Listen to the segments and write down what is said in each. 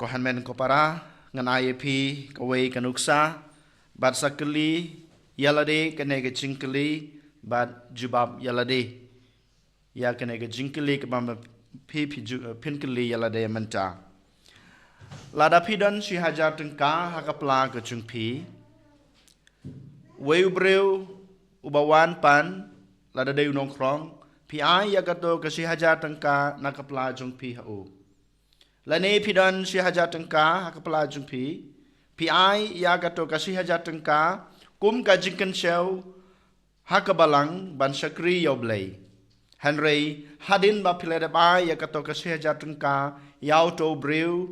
Kohan men ko para ngan IAP kawai kanuksa bat sakali yalade kene ke jingkali bat jubab yalade ya kene ke jingkali ke bam pinkali yalade menta lada pidan si hajar tengka hakapla ke jungpi weu breu ubawan pan lada de unong krong pi ai ya kato ke si hajar tengka nakapla jungpi hau lane pidan si hajar tengka hakapla jungpi pi ai ya kato ke si hajar tengka kum ka jingkan show hakabalang ban sakri yoblei Henry hadin ba pilada ba ya kato ke si hajar tengka yau to breu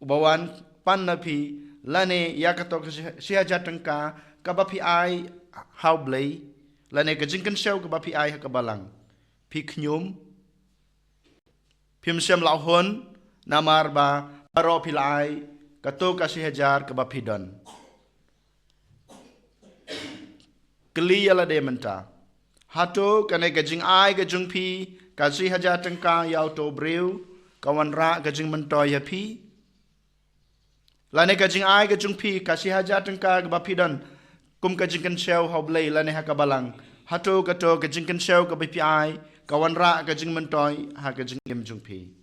ubawan pan napi lane ya kato ke si hajar tengka kabapi ai how blei lane ke jingkan show kabapi ai hakabalang pi knyum pim sem lauhon namar ba baro pilai kato kasih hajar kabapi don keli yala de menta hato kane gajing ai gajung pi kasih hajar tengka yau to breu kawan ra gajing mentoy ya pi lane gajing ai gajung pi kasih hajar tengka kabapi don kum gajing kan show hoblei lane hakabalang hato kato gajing kan show kabapi ai kawan ra gajing mentoy ha gajing im jung pi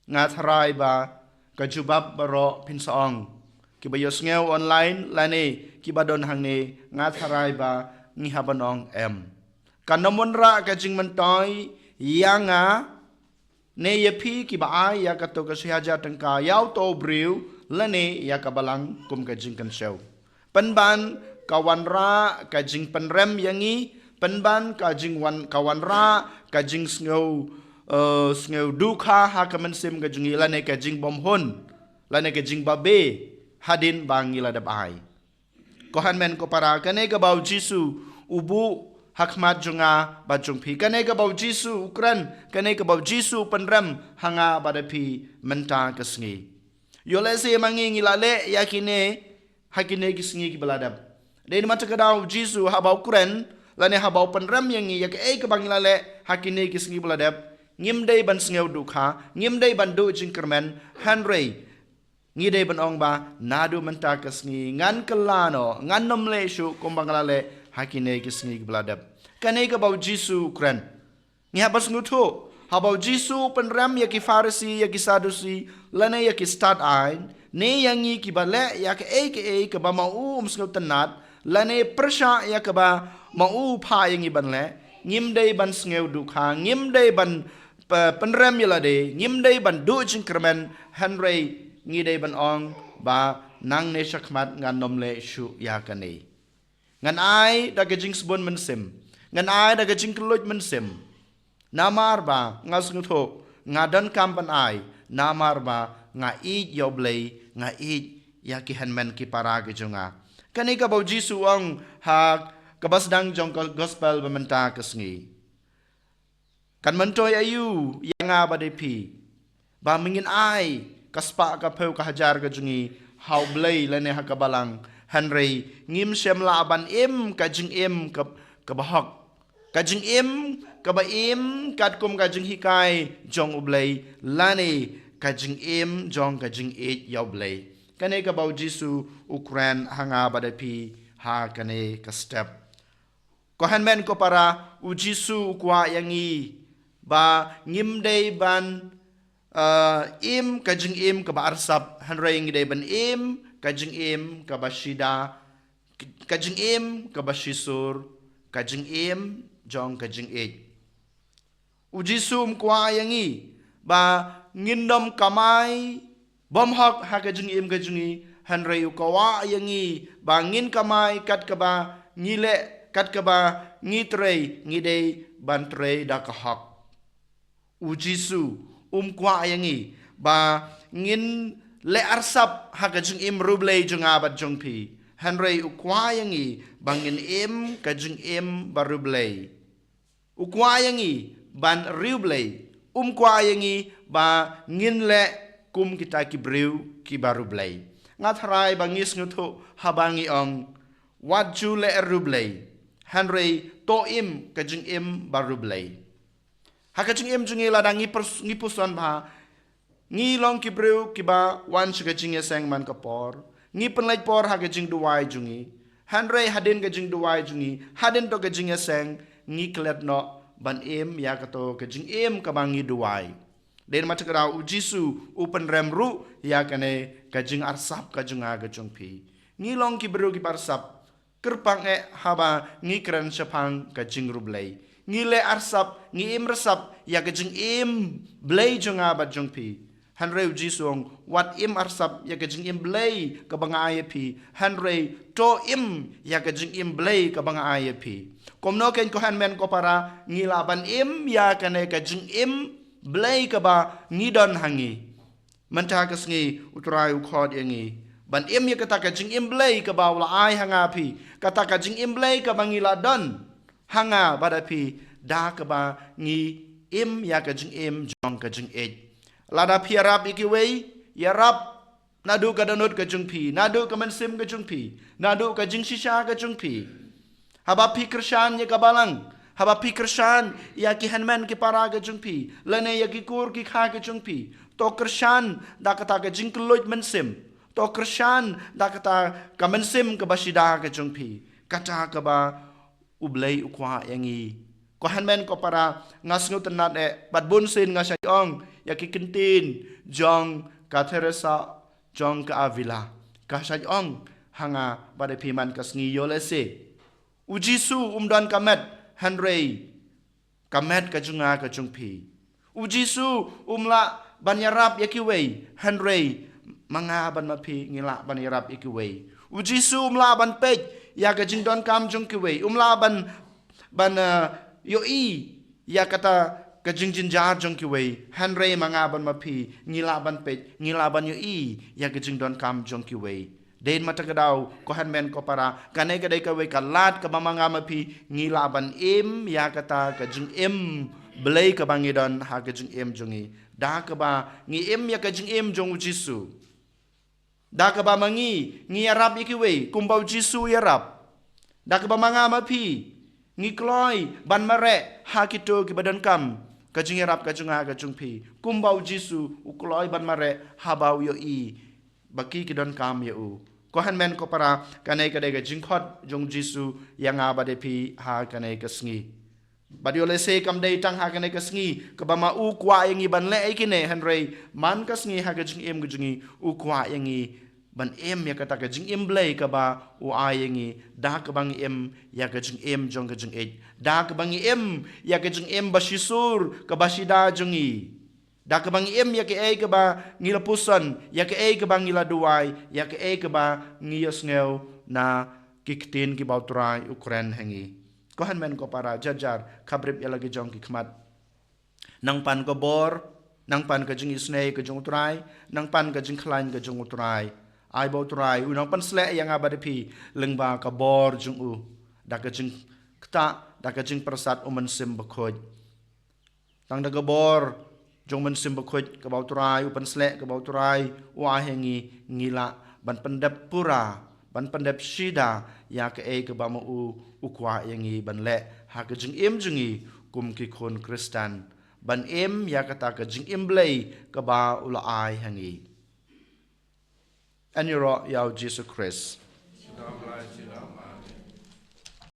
ngatharai ba kajubab baro pinsaong kibayos ngeu online lane kibadon hangne ngatharai ba ngihabanong em kanamonra kajing mentoy yanga ne yepi kibai ya kato kasihaja tengka yau to breu lane ya kabalang kum kajing kan show penban kawanra kajing penrem yangi penban kajing wan kawanra kajing ngeu ngeu duka hakaman sim kajing lane kajing bomhon lane kajing babe hadin bangila dabai kohan men ko para kane ka bau jisu ubu hakmat junga bajung pi kane ka bau jisu ukran kane ka bau jisu penram hanga badapi menta kesngi yole se mangi ngilale yakine hakine kisngi ki baladap den mata ka dau jisu habau kuren lane habau penram yang yak ka bangilale hakine kisngi baladap ngimdei ban sngew dukha ngimdei ban du jingkermen hanrei ngidei ban ong ba nadu menta kesngi ngan kelano ngan nomle shu kombangalale hakine kisngi bladap kane ka bau jisu kren ngi habas ngutu habau jisu penram ya ki farisi ya ki sadusi lane ya ki start ain ne yangi ki bale ya ke ba mau sngew tenat lane persha ya ka ba mau pha yangi ban le ngimdei ban sngew dukha ngimdei ban penrem yalade ngimdei ban du jingkermen hanrei ngidei ban ong ba nang ne shakmat ngan nomle shu yakane ngan ai da gajing sbon mensim ngan ai da gajing kluj mensim namar ba ngasung tho ngadan kampan ai namar ba nga i yoblei nga i yaki hanmen ki para gejunga kani ka bau jisu ong ha kabasdang jong gospel bamenta kesngi kan mentoy ayu yang abade pi ba mingin ai kaspa ka peu ka hajar ka jungi hau blei lane hakabalang hanrei ngim sem la ban im ka jing im ka bahok ka jing im ka ba im kat kum ka jing hikai jong ublei lane ka jing im jong ka jing e yaw blei kane ka bau jisu ukran hanga bade pi ha kane ka step ko hanmen ko para u jisu kwa yangi ba ngimdei ban im kajing im ka ba arsap hanrei ngidei ban im kajing im ka ba shida kajing im ka ba shisur kajing im jong kajing e ujisum kwa yangi ba ngindom kamai bomhak ha kajing im kajingi hanrei ukawa yangi ba ngin kamai kat ka ba ngile kat ka ba ngitrei ngidei ban trei da ka hak ujisu kwa yangi ba ngin le arsap hakajung im rublei junga bat jungpi hanrei ukwa yangi bangin im kajung im barublei ukwa yangi ban rublei kwa yangi ba ngin le kum kita ki brew ki barublei ngatharai bangis ngutu habangi ong waju le rublei hanrei to im kajung im barublei hakajung im jungi ladang ngipusan ba ngi long ki breu ki ba wan shga jing seng man ka por ngi penlai por ha ka jing duwai jungi hanrei hadin ka jing duwai jungi hadin to ka jing seng ngi klet no ban ya ka to ka jing ka bangi duwai den mata kara u jisu upen rem ru ya kane ka jing arsap ka junga ka jung pi ngi long ki breu ki parsap kerpang haba ngi kran sapang ka jing rublei ngi le arsap ngi resap ya ka jing blei junga ba jung pi hanrei u jisung wat arsap ya ka jing blei ka banga ai pi hanrei to ya ka jing blei ka banga ai pi komno ken ko han men ko para ngi laban ya kane ka jing blei ka ba ngi don hangi manta ka sngi utrai u khod yangi ban ya kata ka jing blei ka ba wala ai hanga pi kata ka jing blei ka bangi la don hanga bada pi da ka ba ngi ya ka jing jong ka jing lada pi rap iki wei ya rap nadu ka danut ka jung pi nadu ka mensim ka jung pi nadu ka jing shisha ka jung pi haba pi krishan ya ka balang haba pi krishan ya ki hanman ki para ka jung pi lane ya ki kur ki kha ka jung pi to krishan da kata ka jing kluj mensim to krishan da kata ka mensim ka basida ka jung pi kata ka ba ublei ukwa yangi ko hanman ko para ngasngu tenat bat bun sin ngasayong ya ki kentin jong ka Teresa jong ka Avila ka sayong hanga pada piman ka sngi yolese ujisu umdan kamet hanrei kamet ka junga ka jungpi ujisu umla banyarap yakiwei hanrei manga ban mapi ngila banyarap yakiwei ujisu umla ban pej ya ka jingdon kam jungkiwei umla ban yoi ya kata ka jingjin jar jungkiwei hanrei manga ban mapi ngila ban pej ngila ban yoi ya ka jingdon kam jungkiwei den mata kadau ko hanmen ko para kanai kadai ka we kalat ka mamanga mapi ngilaban ya kata ka jing belai ka bangidon ha ka jing jungi da ka ba ngi ya ka jing jong jisu da ka ba mangi ngi arab iki we kumbau jisu yarab da ka ba manga mapi ngi kloi ban mare ha kito ki badan kam ka jing arab ka junga ka jungpi kumbau jisu ukloi ban mare habau yo baki ki don kam yo ko han men ko para kanai kadai ga jingkhot jong jisu yang abade pi ha kanai ka sngi badiole se kam dei tang ha kanai ka sngi ka bama u kwa yangi ban le ai kine hanrei man ka sngi ha ga jing ga jingi u kwa yangi ban ya kata ka jing blei ka ba u a yangi da ka bang ya ka jing jong ka jing da ka bang ya ka jing basisur ka basida jongi da ka bang ya ke ka ba ngila pusan ya ke ka ba ngila duai ya ke ka ba ngiyos ngeu na kiktin ki bautrai ukren hangi ko han men ko para jajar kabrip ya lagi jong ki khmat nang pan ko bor nang pan ka jing isnei ka jong utrai nang pan ka jing khlain ka jong utrai ai bautrai unang pan sle yang abade pi lengba ka bor jong u da ka jing kta da ka jing prasat uman sim bakhoj tang da ka bor jong men sim bakhoj ka bautrai upan sle ka bautrai wa hengi ngila ban pendep pura ban pendep shida ya ka ka ba mu ukwa yangi ban le ha ka jing jungi kum ki khon kristan ban ya kata ka jing blei ka ba ula ai hangi aniro ya Jesus Christ